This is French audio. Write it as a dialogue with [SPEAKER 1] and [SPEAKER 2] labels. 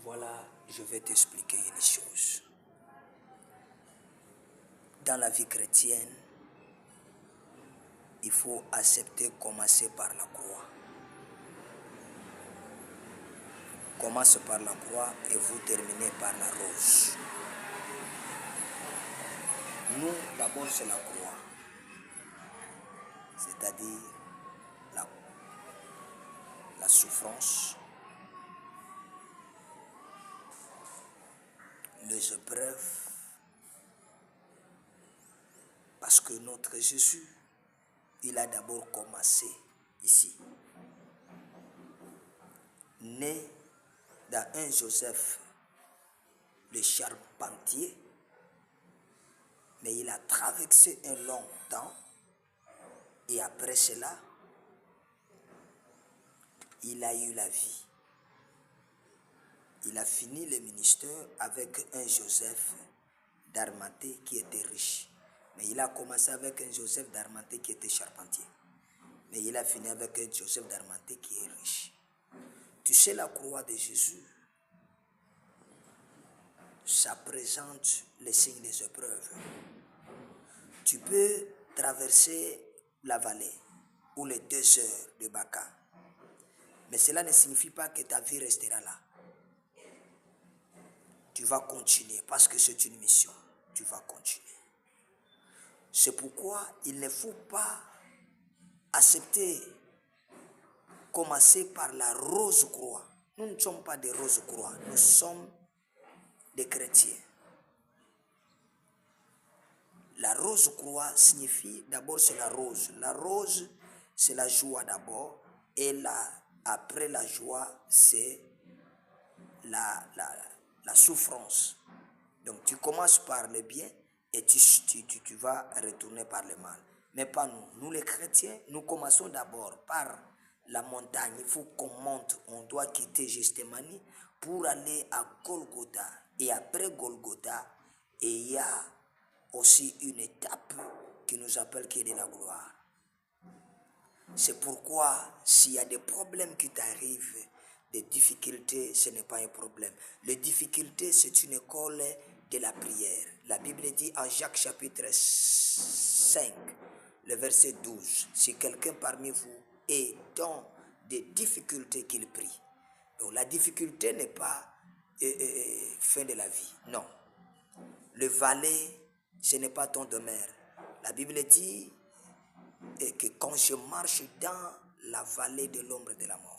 [SPEAKER 1] Voilà, je vais t'expliquer une chose. Dans la vie chrétienne, il faut accepter commencer par la croix. Commence par la croix et vous terminez par la rose. Nous, d'abord, c'est la croix. C'est-à-dire la souffrance, les épreuves, parce que notre Jésus, il a d'abord commencé ici. Né dans un Joseph, le charpentier, mais il a traversé un long temps et après cela, il a eu la vie. Il a fini le ministère avec un Joseph d'Arimathée qui était riche. Mais il a commencé avec un Joseph d'Arimathée qui était charpentier. Mais il a fini avec un Joseph d'Arimathée qui est riche. Tu sais, la croix de Jésus, ça présente les signes des épreuves. Tu peux traverser la vallée ou les 2 heures de Baca. Mais cela ne signifie pas que ta vie restera là. Tu vas continuer parce que c'est une mission. Tu vas continuer. C'est pourquoi il ne faut pas accepter commencer par la rose croix. Nous ne sommes pas des roses croix, nous sommes des chrétiens. La rose croix signifie, d'abord c'est la rose. La rose, c'est la joie d'abord. Et après la joie, c'est la souffrance. Donc tu commences par le bien et tu vas retourner par le mal. Mais pas nous. Nous les chrétiens, nous commençons d'abord par la montagne. Il faut qu'on monte, on doit quitter Gethsémani pour aller à Golgotha. Et après Golgotha, il y a aussi une étape qui nous appelle qui est de la gloire. C'est pourquoi s'il y a des problèmes qui t'arrivent, des difficultés, ce n'est pas un problème. Les difficultés, c'est une école de la prière. La Bible dit en Jacques chapitre 5, le verset 12, si quelqu'un parmi vous est dans des difficultés, qu'il prie. Donc la difficulté n'est pas fin de la vie, non. Le vallée, ce n'est pas ton demeure. La Bible dit que quand je marche dans la vallée de l'ombre de la mort,